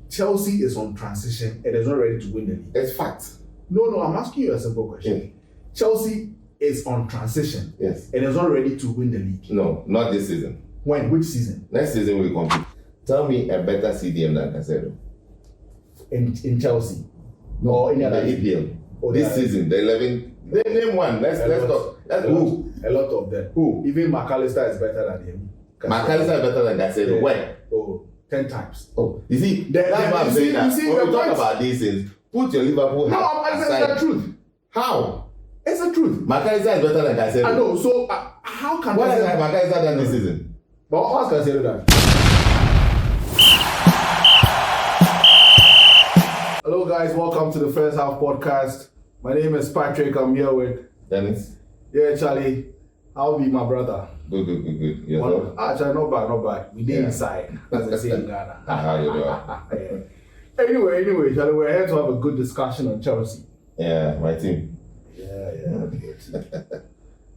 Chelsea is on transition and is not ready to win the league. It's fact. No, I'm asking you a simple question. Yeah. Chelsea is on transition. Yes. And is not ready to win the league. No, not this season. When? Which season? Next season we compete. Tell me a better CDM than Casedo. In Chelsea? No, in the other EPL. Oh, this season, the 11. Name one. Let's talk. Who? A lot of them. Who? Even McAllister is better than him. McAllister is better than Casedo. Yeah. When? Oh, 10 times. Oh, you see, that's why I'm saying that. When we talk about these things, put your Liverpool hat aside. It's the truth. How? It's the truth. McAllister is better than Casedo. I know. So how can what has McAllister done this season? But what has Casedo done? Hello guys, welcome to the First Half Podcast. My name is Patrick. I'm here with Dennis. Yeah, Charlie. How be my brother? Good. Yourself? Actually, not bad. We did inside, as they say in Ghana. How you doing? Anyway, Charlie, we're here to have a good discussion on Chelsea. Yeah, my team. Yeah.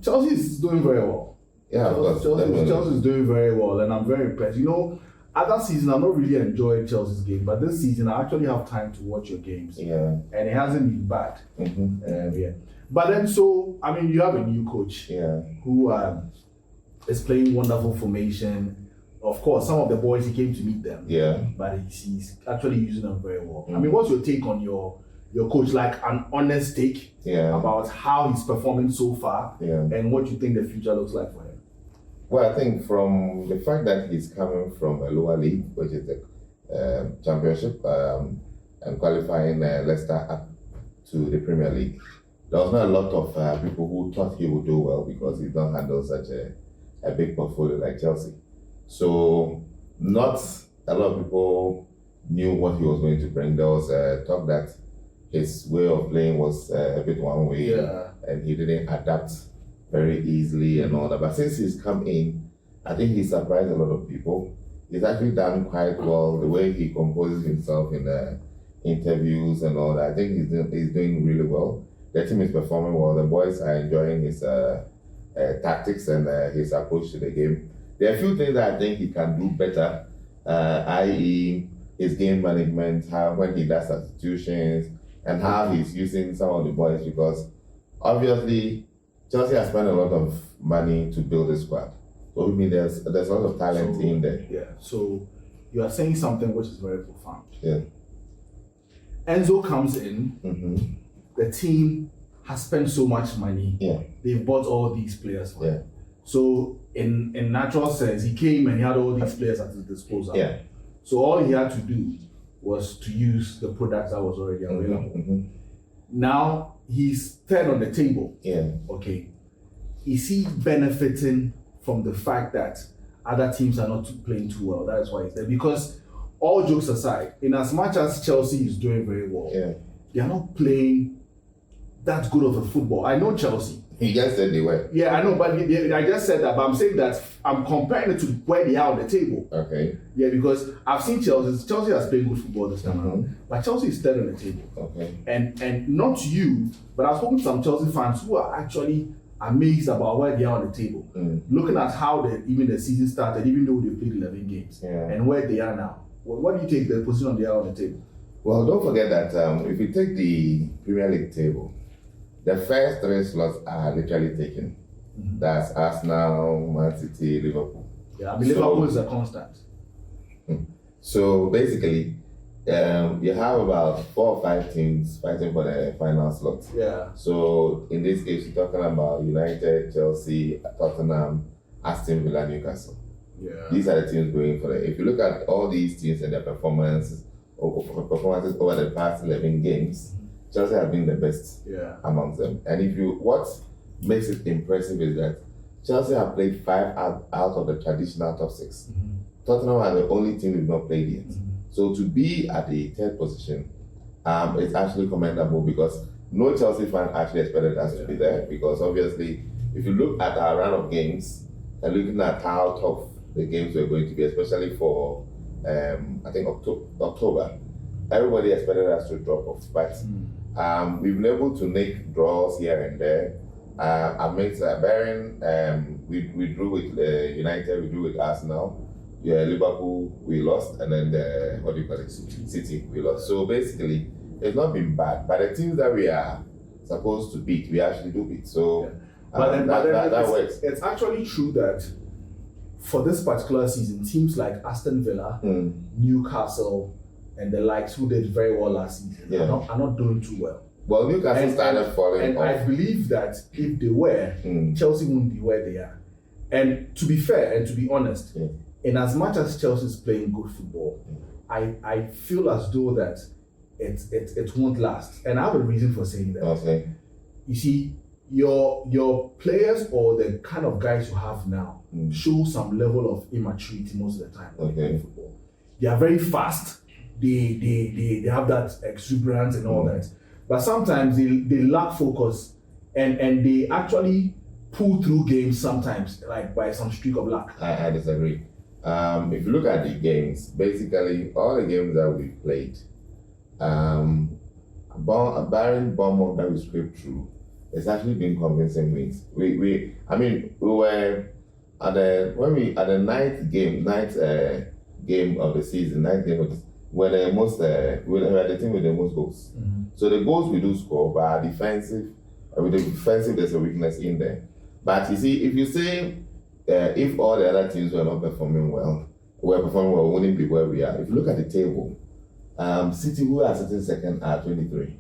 Chelsea is doing very well. Yeah, of course. Chelsea is doing very well, and I'm very impressed. You know, other season I've not really enjoyed Chelsea's game, but this season I actually have time to watch your games. Yeah. And it hasn't been bad. Yeah. But then, so I mean, you have a new coach. Yeah. Who is playing wonderful formation. Of course, some of the boys he came to meet them. Yeah. But he's actually using them very well. I mean, what's your take on your coach? Like an honest take about how he's performing so far, and what you think the future looks like for him. Well, I think from the fact that he's coming from a lower league, which is the Championship, and qualifying Leicester up to the Premier League, there was not a lot of people who thought he would do well because he don't handle such a big portfolio like Chelsea. So not a lot of people knew what he was going to bring. There was talk that his way of playing was a bit one way, and he didn't adapt very easily and all that. But since he's come in, I think he surprised a lot of people. He's actually done quite well. The way he composes himself in the interviews and all that, I think he's doing really well. The team is performing well. The boys are enjoying his tactics and his approach to the game. There are a few things that I think he can do better, i.e. his game management, how when he does substitutions, and how he's using some of the boys, because obviously Chelsea has spent a lot of money to build a squad. So I mean, there's a lot of talent in there. Yeah. So you are saying something which is very profound. Yeah. Enzo comes in. The team has spent so much money. Yeah. They've bought all these players. Yeah. So in natural sense, he came and he had all these players at his disposal. Yeah. So all he had to do was to use the products that was already available. Now he's third on the table. Yeah. Okay. Is he benefiting from the fact that other teams are not playing too well? That is why he's there. Because all jokes aside, in as much as Chelsea is doing very well, they are not playing that good of a football. I know Chelsea. He just said they were. Yeah, I know, but I just said that, but I'm saying that I'm comparing it to where they are on the table. Okay. Yeah, because I've seen Chelsea. Chelsea has played good football this time around, but Chelsea is third on the table. Okay. And not you, but I've spoken to some Chelsea fans who are actually amazed about where they are on the table. Looking at how even the season started, even though they played 11 games, and where they are now. Well, what do you take the position they are on the table? Well, don't forget that if you take the Premier League table, the first three slots are literally taken. That's Arsenal, Man City, Liverpool. Yeah, I mean, Liverpool is a constant. So basically, you have about 4 or 5 teams fighting for the final slot. Yeah. So in this case, you're talking about United, Chelsea, Tottenham, Aston Villa, Newcastle. Yeah. These are the teams going for it. If you look at all these teams and their performances over the past 11 games, Chelsea have been the best amongst them. And what makes it impressive is that Chelsea have played 5 out of the traditional top 6. Tottenham are the only team we've not played yet. So to be at the 3rd position, it's actually commendable because no Chelsea fan actually expected us to be there, because obviously if you look at our run of games and looking at how tough the games were going to be, especially for I think October, everybody expected us to drop off. But we've been able to make draws here and there. Amidst Bayern, we drew with United, we drew with Arsenal. Liverpool we lost, and then City we lost. So basically, it's not been bad. But the teams that we are supposed to beat, we actually do beat. So that works. It's actually true that for this particular season, teams like Aston Villa, Newcastle, and the likes who did very well last season are not doing too well. Well, Newcastle started falling and off. I believe that if they were, Chelsea wouldn't be where they are. And to be fair and to be honest, in as much as Chelsea is playing good football, I feel as though that it won't last. And I have a reason for saying that. Okay. You see, your players or the kind of guys you have now show some level of immaturity most of the time when they play football. They are very fast. They have that exuberance and all that. But sometimes they lack focus and they actually pull through games sometimes, like by some streak of luck. I disagree. If you look at the games, basically all the games that we played, barring Bournemouth that we scraped through, it's actually been convincing wins. We were at the ninth game of the season, we're the team with the most goals. So the goals we do score, but our defensive, there's a weakness in there. But you see, if you say if all the other teams were not performing well, we wouldn't be where we are. If you look at the table, City, who are sitting second, are 23.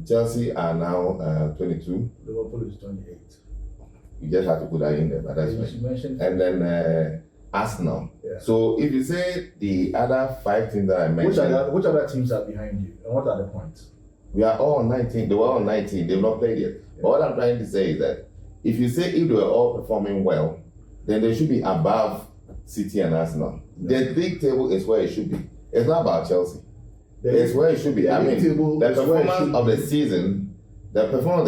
Chelsea are now 22. Liverpool is 28. You just have to put that in there, but that's right. And then Arsenal. Yeah. So if you say the other 5 teams that I mentioned, which other teams are behind you, and what are the points? We are all on 19. They were all on 19. They've not played yet. But what I'm trying to say is that if you say if they were all performing well, then they should be above City and Arsenal. The league table is where it should be. It's not about Chelsea. It's where it should be. The performance of the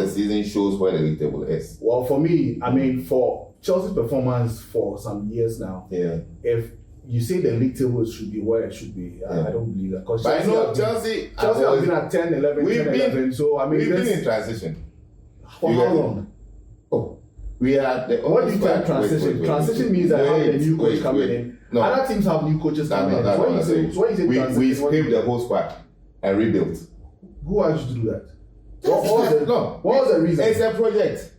season shows where the league table is. Well, for me, for Chelsea's performance for some years now, if you say the league table should be where it should be, I don't believe that. Because Chelsea has been at 10, 11, 10, 11. So, we've been in transition. For how long? We are the what do you mean transition? Transition means that have a new coach coming in. No. Other teams have new coaches coming in. So when you say transition, we scraped the whole squad and rebuilt. Who asked you to do that? What was the reason? It's a project.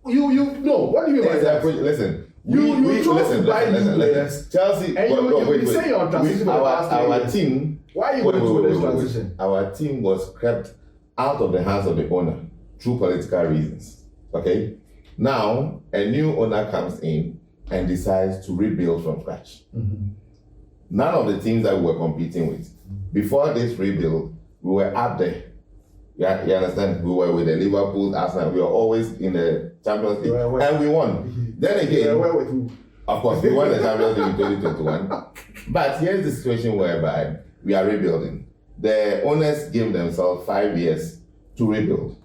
You no. What do you mean by that? Listen. You chose to buy new players. Chelsea. And you say you're on transition. Our team. Why are you going through this transition? Our team was kept out of the hands of the owner through political reasons. Okay. Now a new owner comes in and decides to rebuild from scratch. None of the teams that we were competing with before this rebuild, we were up there. You understand? We were with the Liverpool, Arsenal. We were always in the Champions League, and we won. Then again, of course, we won the Champions League in 2021. But here's the situation whereby we are rebuilding. The owners gave themselves 5 years to rebuild.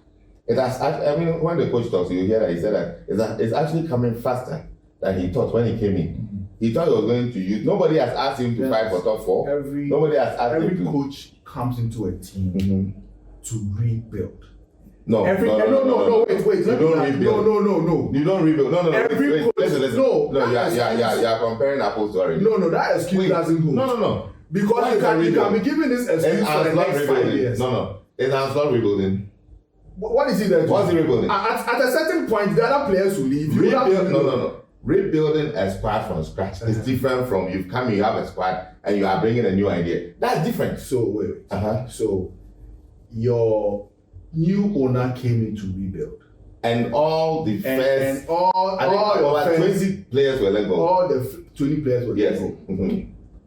It has. When the coach talks, you hear that he said that it's actually coming faster than he thought when he came in. He thought he was going to use. Nobody has asked him to fight for top 4. Nobody has asked him to. Every coach comes into a team to rebuild. No, wait. You don't rebuild. No. You don't rebuild. No. Every coach. Listen. No. You are comparing apples to oranges. No. That excuse doesn't hold. No. Because you can be giving this excuse for the next 5 years. No. It's not rebuilding. What is it that? What's the rebuilding? At a certain point, the other players will leave. No. Rebuilding a squad from scratch is different from you have a squad and you are bringing a new idea. That's different. So wait. So your new owner came in to rebuild. And all the first... all 20 players were let go. All the 20 players were let go.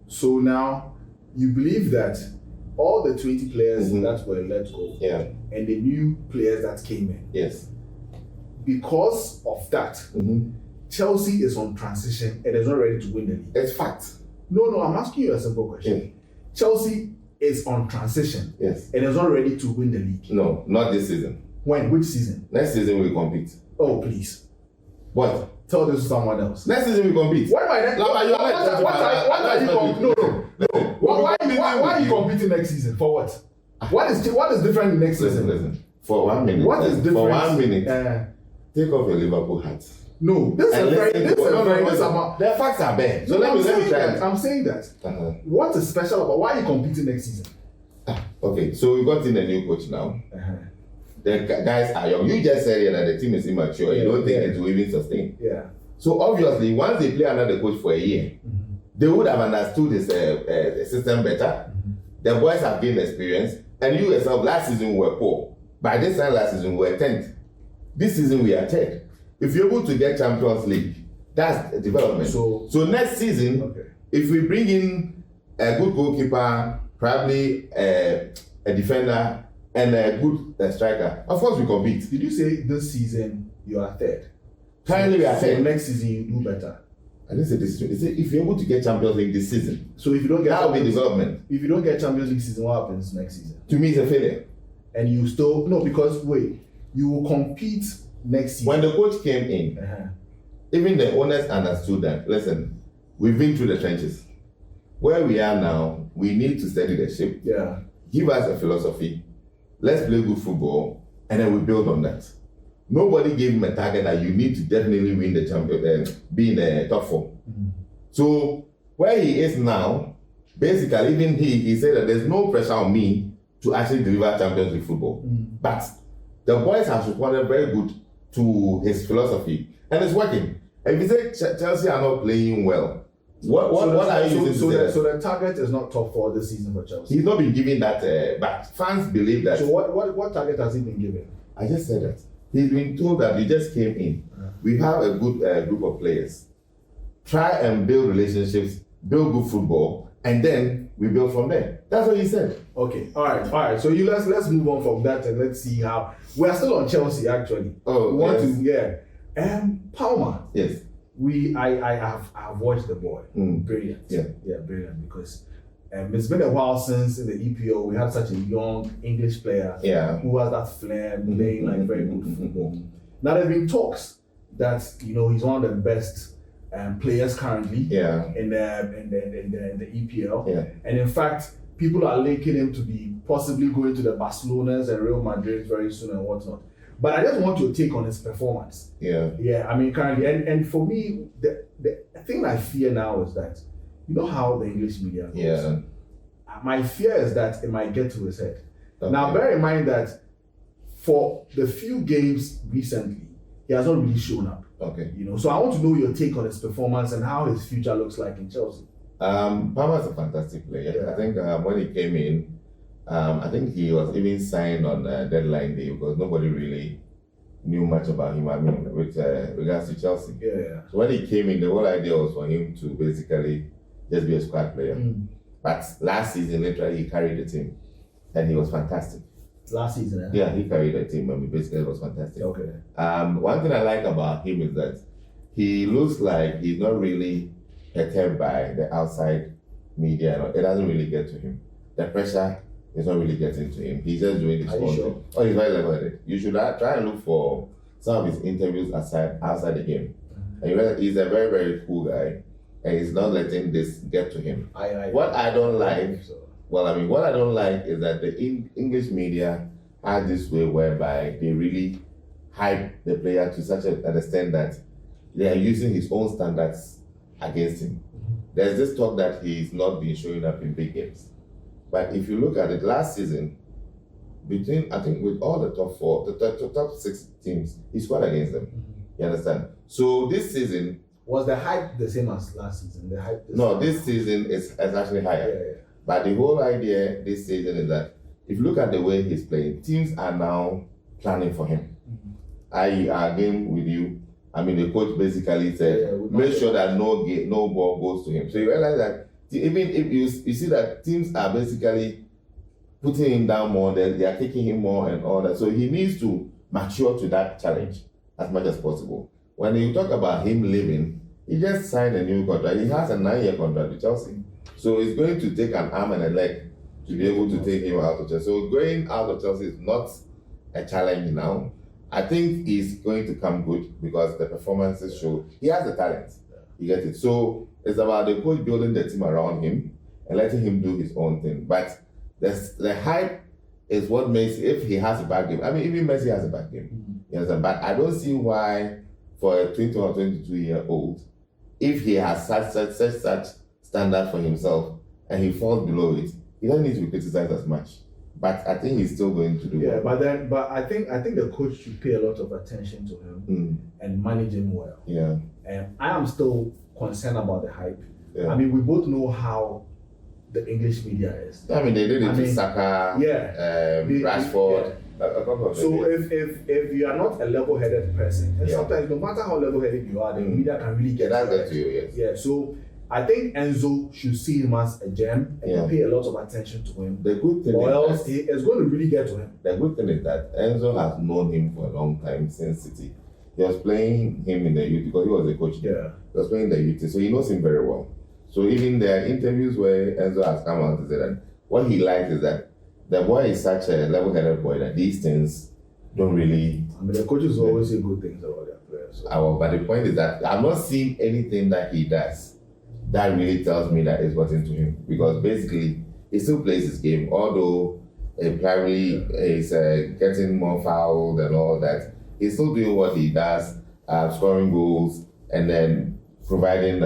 So now, you believe that all the 20 players that were let go and the new players that came in. Yes. Because of that, Chelsea is on transition and is not ready to win the league. It's fact. No, I'm asking you a simple question. Chelsea is on transition. Yes. And is not ready to win the league. No, not this season. When? Which season? Next season we compete. Oh, please. What? Tell this to someone else. Next season we compete. Why am Why are you competing next season? For what? What is different in next season? Listen. For 1 minute. What is different? For 1 minute. Take off your Liverpool hat. No, this is the facts are there. So let me try. I'm saying that. What is special about why are you competing next season? Okay, so we got in a new coach now. The guys are young. You just said that the team is immature. You don't think it will even sustain. Yeah. So obviously, once they play another coach for a year, they would have understood this system better. The boys have gained experience, and you yourself last season were poor. By this time last season we were 10th. This season we are 10th. If you're able to get Champions League, that's a development. So next season, if we bring in a good goalkeeper, probably a defender, and a good striker, of course we compete. Did you say this season you are third? Currently we are third. So next season you do better. I didn't say this season. I said if you're able to get Champions League this season, so if you don't get that will be development. If you don't get Champions League season, what happens next season? To me, it's a failure. And you still because you will compete next season. When the coach came in, even the owners understood that. Listen, we've been through the trenches. Where we are now, we need to steady the ship. Yeah. Give us a philosophy. Let's play good football, and then we build on that. Nobody gave him a target that you need to definitely win the champion, be in the top 4. So where he is now, basically, even he said that there's no pressure on me to actually deliver Champions League football. But the boys have responded very good to his philosophy, and it's working. If you say Chelsea are not playing well, what are you using to say? So the target is not top 4 this season for Chelsea. He's not been given that, but fans believe that. So what target has he been given? I just said that. He's been told that you just came in. We have a good group of players. Try and build relationships, build good football, and then we build from there. That's what he said. Okay, all right. So let's move on from that and let's see how we are still on Chelsea actually. Oh, we want to Palmer. Yes. I have watched the boy. Brilliant. Yeah, brilliant because. It's been a while since in the EPO we had such a young English player who has that flair, playing like very good football. Now there have been talks that he's one of the best players currently in the EPL, and in fact people are linking him to be possibly going to the Barcelonas and Real Madrid very soon and whatnot. But I just want your take on his performance. I mean currently, and for me the thing I fear now is that. You know how the English media goes. My fear is that it might get to his head. Now, bear in mind that for the few games recently, he has not really shown up. So I want to know your take on his performance and how his future looks like in Chelsea. Palmer's a fantastic player. I think when he came in, I think he was even signed on deadline day because nobody really knew much about him. I mean, with regards to Chelsea. So when he came in, the whole idea was for him to basically just be a squad player. But last season, literally, he carried the team. And he was fantastic. Last season, Yeah, he carried the team. I mean, basically, it was fantastic. One thing I like about him is that he looks like he's not really perturbed by the outside media. It doesn't really get to him. The pressure is not really getting to him. He's just doing his own thing. Oh, he's very level-headed. You should try and look for some of his interviews outside the game. And he's a very, very cool guy. And he's not letting this get to him. What I don't like is that the English media has this way whereby they really hype the player to such an extent that they are using his own standards against him. There's this talk that he's not been showing up in big games. But if you look at it last season, I think with all the top 4, the top 6 teams, he scored against them. You understand? So this season, was the hype the same as last season? This season is actually higher. But the whole idea this season is that if you look at the way he's playing, teams are now planning for him. I agree with you. I mean, the coach basically said, make sure that no ball goes to him. So you realize that even if you see that teams are basically putting him down more, they are taking him more and all that. So he needs to mature to that challenge as much as possible. When you talk about him leaving, he just signed a new contract. He has a 9-year contract with Chelsea. So it's going to take an arm and a leg to be able to take him out of Chelsea. So going out of Chelsea is not a challenge now. I think he's going to come good because the performances show he has the talent. You get it? So it's about the coach building the team around him and letting him do his own thing. But the hype is what makes, if he has a bad game. I mean, even Messi has a bad game. You understand? But I don't see why for a 20 or 22-year-old, if he has such standard for himself and he falls below it, he doesn't need to be criticized as much. But I think he's still going to do well. But I think the coach should pay a lot of attention to him and manage him well. Yeah. I am still concerned about the hype. Yeah. I mean, we both know how the English media is. I mean, they did it to Saka, Rashford. So if you are not a level-headed person, and sometimes no matter how level-headed you are, the media can really get to you. Yes. Yeah. So I think Enzo should see him as a gem and pay a lot of attention to him. The good thing or else it's going to really get to him. The good thing is that Enzo has known him for a long time since City. He was playing him in the youth because he was a coach. Yeah. He was playing the youth, so he knows him very well. So even there are interviews where Enzo has come out and said that what he likes is that the boy is such a level-headed boy that these things don't really. I mean, the coaches always say good things about their players. So. But the point is that I'm not seeing anything that he does that really tells me that it's gotten to him, because basically he still plays his game, although primarily is getting more fouled and all that. He's still doing what he does, scoring goals and then providing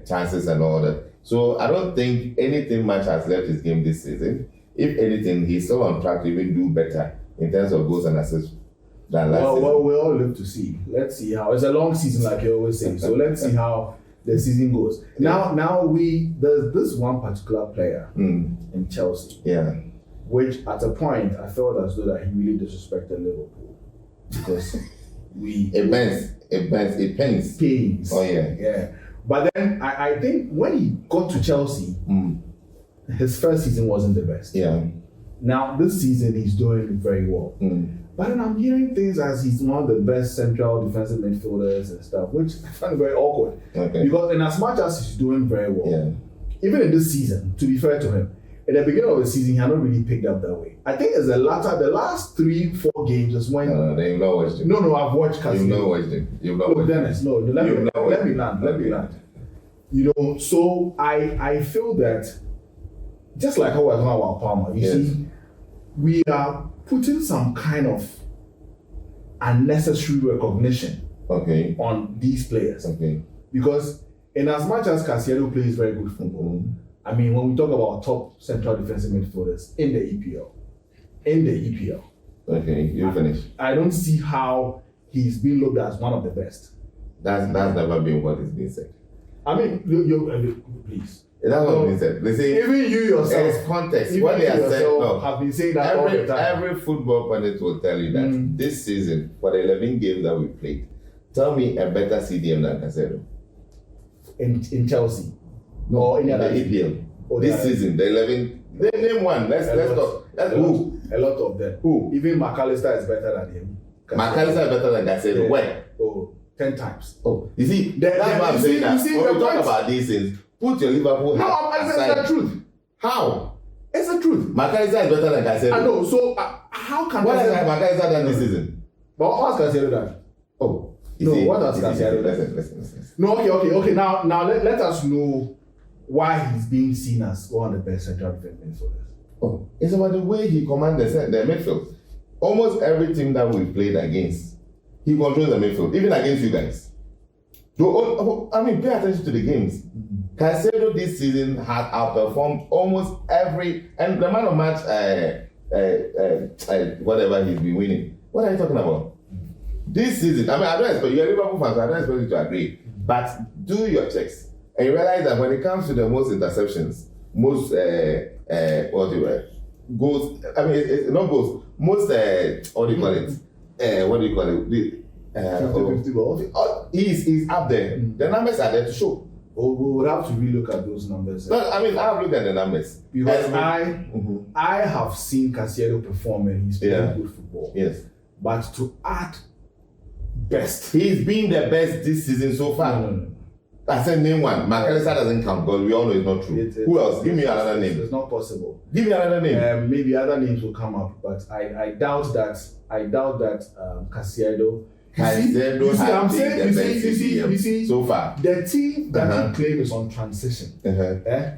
chances and all that. So I don't think anything much has left his game this season. If anything, he's still on track to even do better in terms of goals and assists than last season. Well, we all live to see. Let's see how. It's a long season, like you always say. So let's see how the season goes. Now there's this one particular player in Chelsea. Yeah. Which at a point I felt as though that he really disrespected Liverpool because it pains. Oh yeah. Yeah. But then I think when he got to Chelsea, his first season wasn't the best. Yeah. Now this season he's doing very well. But then I'm hearing things as he's one of the best central defensive midfielders and stuff, which I find very awkward. Okay. Because in as much as he's doing very well, even in this season, to be fair to him, at the beginning of the season, he had not really picked up that way. I think it's the last 3-4 games is when. No, you've not watched it. No, I've watched Casemiro. You've not watched it. You've not watched Dennis, no, let me land. You know, so I feel that just like how we're talking about Palmer, you see, we are putting some kind of unnecessary recognition on these players. Okay. Because in as much as Caicedo plays very good football, I mean, when we talk about top central defensive midfielders in the EPL. Okay, you finish. I don't see how he's being looked at as one of the best. That's never been what is being said. I mean, please. That's what been said. They say even you yourself. It's context. What they have said. No, have been saying that all the time. Every football pundit will tell you that this season, for the 11 games that we played, tell me a better CDM than Caicedo. In Chelsea. No, in the EPL. This season, the 11. Name one. Let's talk. Who? A lot of them. Who? Even McAllister is better than him. McAllister is better than Caicedo. Where? 10 times. You see, that's why I'm saying that. When we talk about these things, put your Liverpool hat aside. It's the truth. How? It's the truth. McAllister is better than Caicedo. I know. So how can what has McAllister done this season? But what has Caicedo done? What has Caicedo done? Listen. No, okay. Now let us know why he's being seen as one of the best central defenders for this. It's about the way he commands the midfield. Almost every team that we played against, he controls the midfield, even against you guys. I mean, pay attention to the games. Caicedo this season had outperformed almost every, and the man of match, whatever he's been winning. What are you talking about? This season, I mean, I don't expect, you're a Liverpool fan, so I don't expect you to agree. But do your checks. And you realize that when it comes to the most interceptions, most, goals, I mean, it's not goals, most, what do you call it? 50 balls? He's up there. The numbers are there to show. We would have to relook at those numbers. No, I mean, I have looked at the numbers. Because I have seen Caicedo perform and he's playing good football. Yes. But to add best. He's been the best this season so far. No. I said name one. McAllister doesn't count because we all know it's not true. Who else? Give me another name. It's not possible. Give me another name. Maybe other names will come up, but I doubt that Caicedo. You see, so far. The team that he claims is on transition.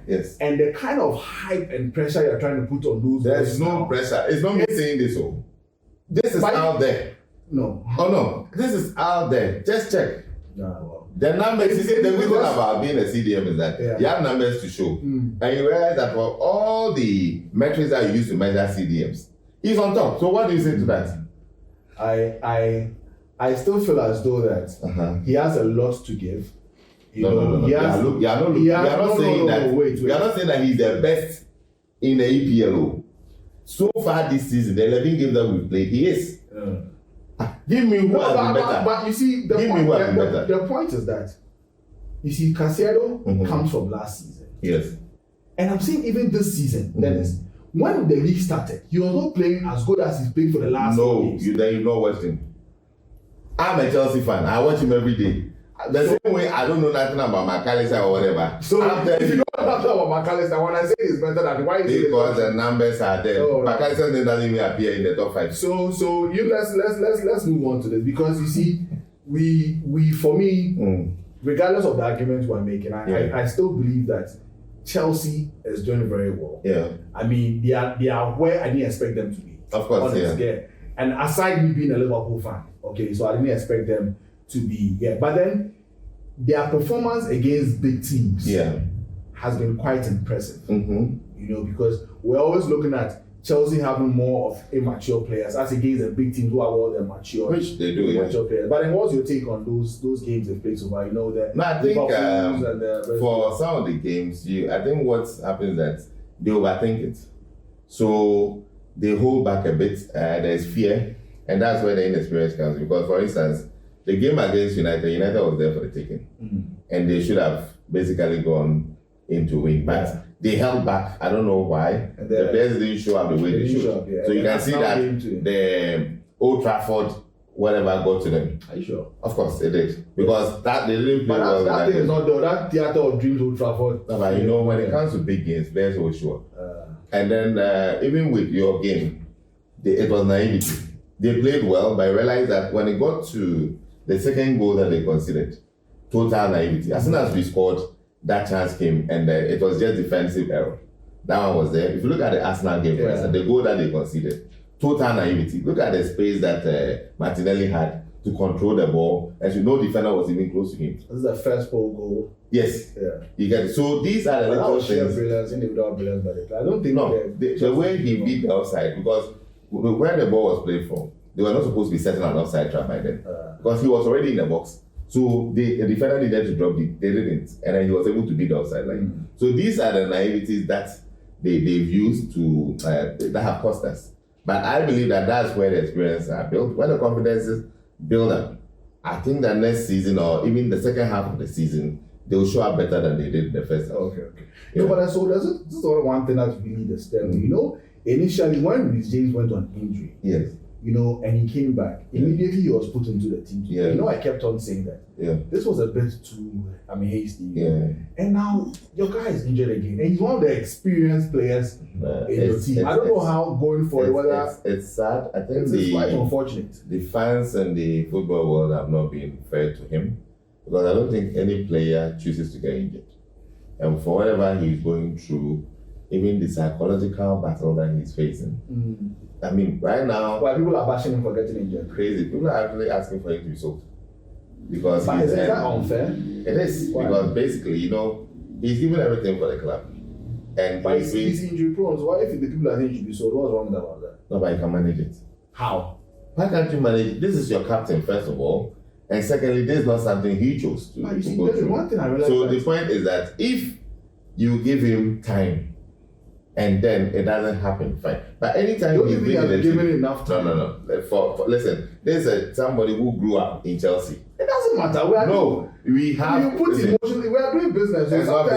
Yes. And the kind of hype and pressure you're trying to put on those. There's no pressure. It's not me saying this. This is out there. No. Oh no, this is out there. Just check. Yeah, well. The numbers, you see, the good thing Because- about being a CDM is that you have numbers to show. And you realize that for all the metrics that you use to measure CDMs, he's on top. So what do you say to that? I still feel as though that he has a lot to give. No. You are not saying that he's the best in the EPLO. So far this season, the 11 games that we've played, he is. Give me who has been better. But you see, the point is that you see, Caicedo comes from last season. Yes. And I'm saying even this season, Dennis, when the league started, he was not playing as good as he's played for the last games. You not watched him. I'm a Chelsea fan. I watch him every day. The same way I don't know nothing about McAllister or whatever. So if you don't know nothing about McAllister, when I say it's better than why is because the numbers are there. McAllister's name doesn't even appear in the top 5. So let's move on to this, because you see, we for me, regardless of the arguments we're making, I still believe that Chelsea is doing very well. Yeah. I mean, they are where I didn't expect them to be. Of course, And aside me being a Liverpool fan, okay, so I didn't expect them to be but then their performance against big teams has been quite impressive. Because we're always looking at Chelsea having more of immature players as against the big teams who are all the mature, which they do, mature players. But then what's your take on those games they played so far? I think for some of the games, I think what happens is that they overthink it, so they hold back a bit. There's fear, and that's where the inexperience comes. Because, for instance, the game against United was there for the taking, and they should have basically gone into win, but they held back. I don't know why. The players didn't show up the way they should. So you can see that the Old Trafford, whatever, got to them. Are you sure? Of course, it did, because that they didn't play well. That thing is not there. That theater of dreams, Old Trafford. No, but when it comes to big games, players will show up. And then even with your game, it was naivety. They played well, but I realized that when it got to the second goal that they conceded, total naivety. As soon as we scored, that chance came, and it was just defensive error. That one was there. If you look at the Arsenal game, for instance, the goal that they conceded, total naivety. Look at the space that Martinelli had to control the ball, and no defender was even close to him. This is the first goal. Yes. You get it. So these are the little things. Individual brilliance, but I don't think the way he beat the offside, because where the ball was played from, they were not supposed to be setting an offside trap by then, because he was already in the box. So the defender needed to drop it. They didn't, and then he was able to beat the offside line. So these are the naiveties that they've used to that have cost us. But I believe that that's where the experience are built. When the confidence is built up, I think that next season or even the second half of the season, they will show up better than they did in the first half. Okay. But so this is one thing that really disturbed me. Initially when Reece James went on injury, and he came back, immediately he was put into the team. I kept on saying that. This was a bit too hasty. And now your guy is injured again, and he's one of the experienced players in your team. I don't know how going forward whether it's sad. I think it's quite unfortunate. The fans and the football world have not been fair to him, because I don't think any player chooses to get injured, and for whatever he's going through, even the psychological battle that he's facing. I mean, right now, why people are bashing him for getting injured? Crazy. People are actually asking for him to be sold. Because is that unfair? It is. Why? Because basically, he's given everything for the club. And but he's injury prone. So why if the people are saying he should be sold, what's wrong about that? No, but you can manage it. How? Why can't you manage it? This is your captain, first of all. And secondly, this is not something he chose to go through. One thing I realized. So the point is that if you give him time, and then it doesn't happen, fine. But anytime he's given enough time. No. Listen, there's somebody who grew up in Chelsea. It doesn't matter. We have. You put emotionally. We are doing business. It's not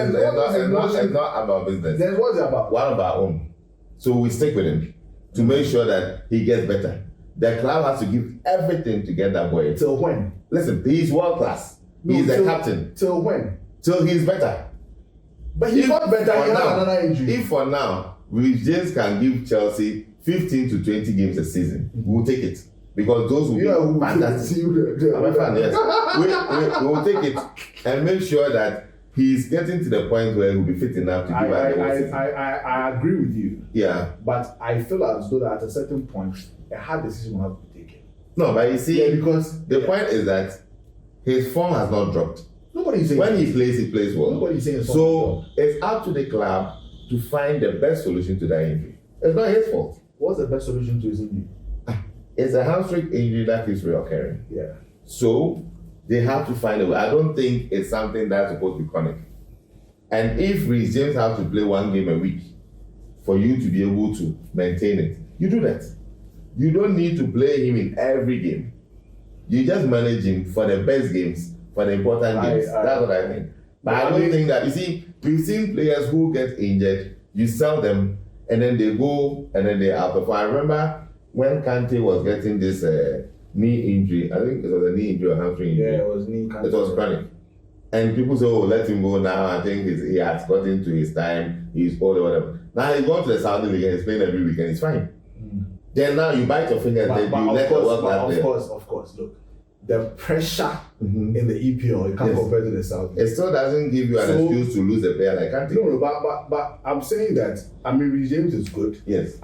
about business. Then what's it about? One of our own. So we stick with him to make sure that he gets better. The club has to give everything to get that boy. Till when? Listen, he's world class. He's the captain. Till when? Till he's better. But he got better. He had another injury. If for now, Reece James can give Chelsea 15 to 20 games a season, we'll take it. Because those will be fantastic. We will take it and make sure that he's getting to the point where he'll be fit enough to give us the whole season. I agree with you. Yeah. But I feel as though that at a certain point, a hard decision will have to be taken. No, but you see, because the point is that his form has not dropped. Nobody's saying when he plays well. Nobody's saying so. It's up to the club to find the best solution to that injury. It's not his fault. What's the best solution to his injury? It's a hamstring injury that keeps reoccurring. Yeah. So they have to find a way. I don't think it's something that's supposed to be chronic. And if Reece James has to play one game a week for you to be able to maintain it, you do that. You don't need to play him in every game. You just manage him for the best games, for the important games. That's what I think. But I don't think that, you see, we've seen players who get injured, you sell them, and then they go, and then they outperform. I remember when Kante was getting this knee injury, I think it was a knee injury or hamstring injury. Yeah, it was knee Kante. It was chronic. And people say, oh, let him go now. I think he has gotten to his time, he's old or whatever. Now he's going to the Saudi League and he's playing every weekend, it's fine. Then now you bite your finger and you let the work that there. Of course, look. The pressure in the EPL, you can't compare to the Saudi. It still doesn't give you an excuse to lose a player like Kante. No, but I'm saying that, Reece James is good. Yes.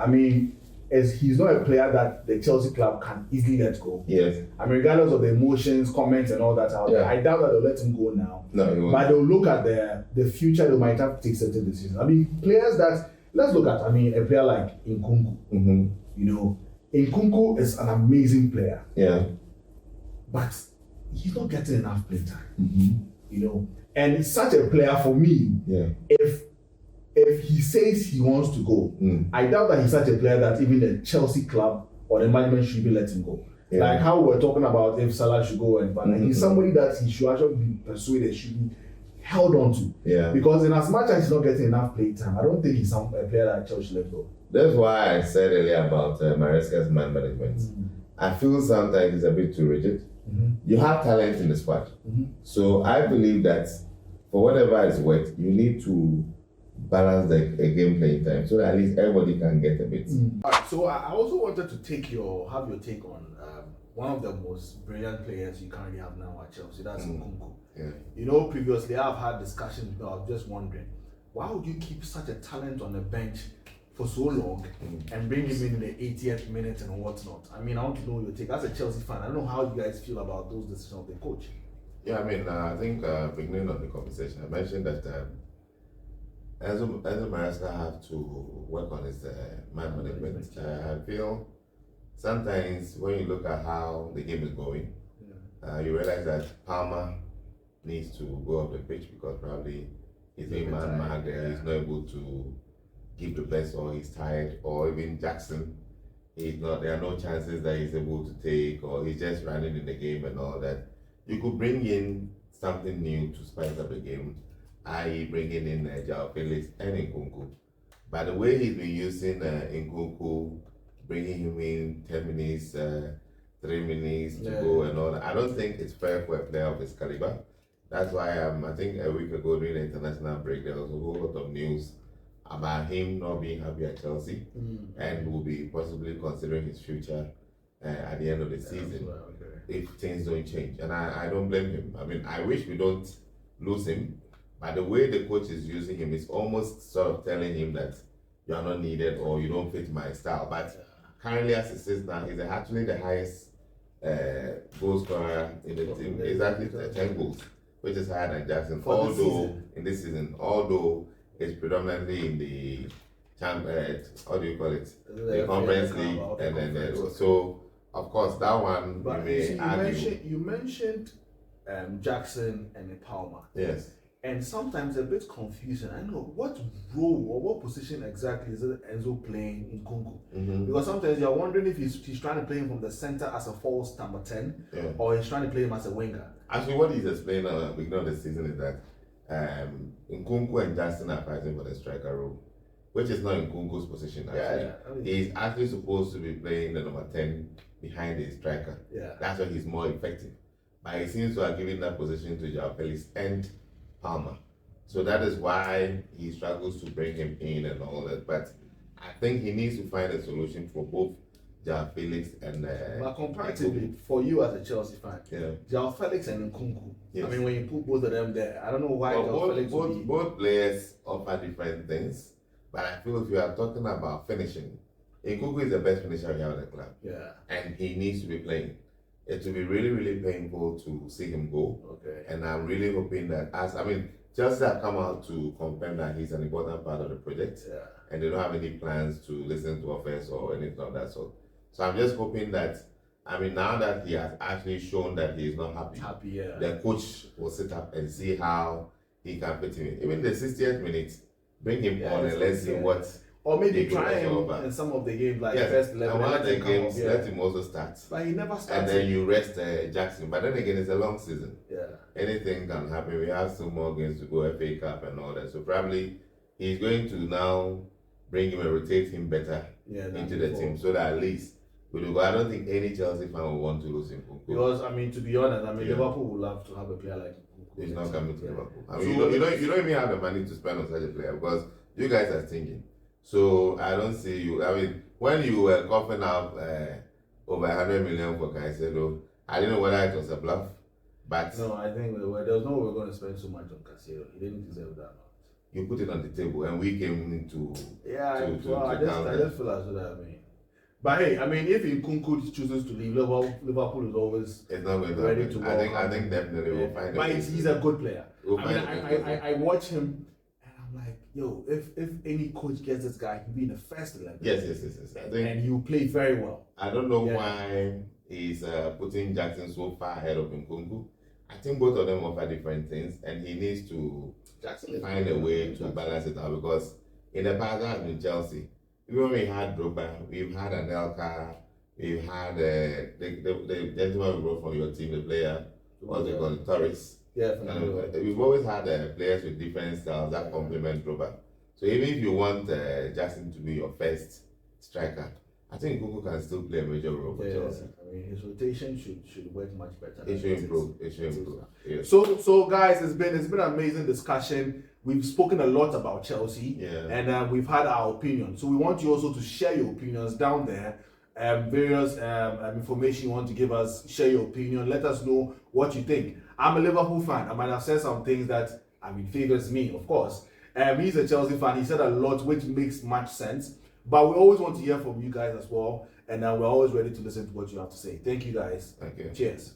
He's not a player that the Chelsea club can easily let go. Yes. Regardless of the emotions, comments, and all that out there, I doubt that they'll let him go now. No, he won't. But they'll look at the future, they might have to take certain decisions. Players that, let's look at, a player like Nkunku. Nkunku is an amazing player. Yeah. But he's not getting enough play time. And it's such a player for me. Yeah. If he says he wants to go, I doubt that he's such a player that even the Chelsea club or the management should be letting go. Yeah. Like how we're talking about if Salah should go and he's somebody that he should actually be persuaded, should be held on to. Yeah. Because in as much as he's not getting enough play time, I don't think he's a player that Chelsea should let go. That's why I said earlier about Maresca's man management. I feel sometimes it's a bit too rigid. You have talent in the squad. So I believe that for whatever it's worth, you need to balance the game playing time so that at least everybody can get a bit. So I also wanted to have your take on one of the most brilliant players you currently have now at Chelsea. That's Nkunku. Yeah. Previously I've had discussions, but I was just wondering, why would you keep such a talent on the bench for so long and bring him in the 80th minute and whatnot? I want to know your take. As a Chelsea fan, I don't know how you guys feel about those decisions of the coach. Yeah, I think beginning of the conversation, I mentioned that Enzo Maresca have to work on his man management. I feel sometimes when you look at how the game is going, you realize that Palmer needs to go off the pitch because probably he's being man-marked and he's not able to give the best, or he's tired, or even Jackson, there are no chances that he's able to take, or he's just running in the game and all that. You could bring in something new to spice up the game, i.e. bringing in João Felix and Nkunku. By the way he's been using Nkunku, bringing him in 10 minutes, 3 minutes to go and all that, I don't think it's fair for a player of his caliber. That's why I think a week ago during the international break, there was a whole lot of news about him not being happy at Chelsea and will be possibly considering his future at the end of the season if things don't change. And I don't blame him. I wish we don't lose him, but the way the coach is using him is almost sort of telling him that you are not needed or you don't fit my style. But currently as it says now, he's actually the highest goal scorer in the team, exactly 10 goals, which is higher than Jackson. In this season, although it's predominantly in the the Conference League, and then so of course that one. But you mentioned Jackson and Palmer. Yes. And sometimes a bit confusing. I don't know what role or what position exactly is Enzo playing in Nkunku? Because sometimes you're wondering if he's trying to play him from the center as a false number 10, or he's trying to play him as a winger. Actually, what he's explained at the beginning of the season is that Nkunku and Jackson are fighting for the striker role, which is not Nkunku's position. Actually, he's actually supposed to be playing the number 10 behind the striker. That's why he's more effective. But he seems to have given that position to João Felix and Palmer. So that is why he struggles to bring him in and all that. But I think he needs to find a solution for both João Felix and but comparatively, for you as a Chelsea fan, João Felix and Nkunku, when you put both of them there, I don't know why both players offer different things. But I feel if you are talking about finishing, Nkunku is the best finisher we have in the club. Yeah. And he needs to be playing. It will be really, really painful to see him go. Okay. And I'm really hoping that Chelsea have come out to confirm that he's an important part of the project. Yeah. And they don't have any plans to listen to offers or anything of that sort. So I'm just hoping that, now that he has actually shown that he is not happy, yeah. the coach will sit up and see how he can fit him in. Even the 60th minute, bring him on and let's see what. Or maybe try him in some of the games, like first 11. And one of the games, let him also start. But he never starts. And then you rest Jackson. But then again, it's a long season. Yeah. Anything can happen. We have some more games to go, FA Cup and all that. So probably he's going to now bring him and rotate him better into the team, so that at least I don't think any Chelsea fan will want to lose him. Because to be honest, Liverpool would love to have a player like Nkunku. He's not coming to Liverpool. You don't even have the money to spend on such a player because you guys are thinking. So I don't see you. When you were coughing up over 100 million for Caicedo, I didn't know whether it was a bluff. But no, I think there was no way we're going to spend so much on Caicedo. He didn't deserve that much. You put it on the table, and we came into I just feel as though But hey, if Nkunku chooses to leave, Liverpool is always ready to go. I think definitely we'll find. But he's a good player. I watch him. Like, yo, if any coach gets this guy, he'll be in the first 11. Yes. And he'll play very well. I don't know why he's putting Jackson so far ahead of Nkunku. I think both of them offer different things, and he needs to find a way to balance it out, because in the past, I've been Chelsea. Even when we had Drogba, we've had Anelka, we've had the gentleman we brought from your team, the player, what's it called, Torres. Yeah, we've always had players with different styles that complement Drogba. So even if you want Jackson to be your first striker, I think Nkunku can still play a major role for Chelsea. His rotation should work much better. It should improve. Yeah. So guys, it's been an amazing discussion. We've spoken a lot about Chelsea, and we've had our opinion. So we want you also to share your opinions down there. Various information you want to give us, share your opinion. Let us know what you think. I'm a Liverpool fan. I might have said some things that favors me, of course. He's a Chelsea fan. He said a lot, which makes much sense. But we always want to hear from you guys as well, and we're always ready to listen to what you have to say. Thank you, guys. Thank you. Cheers.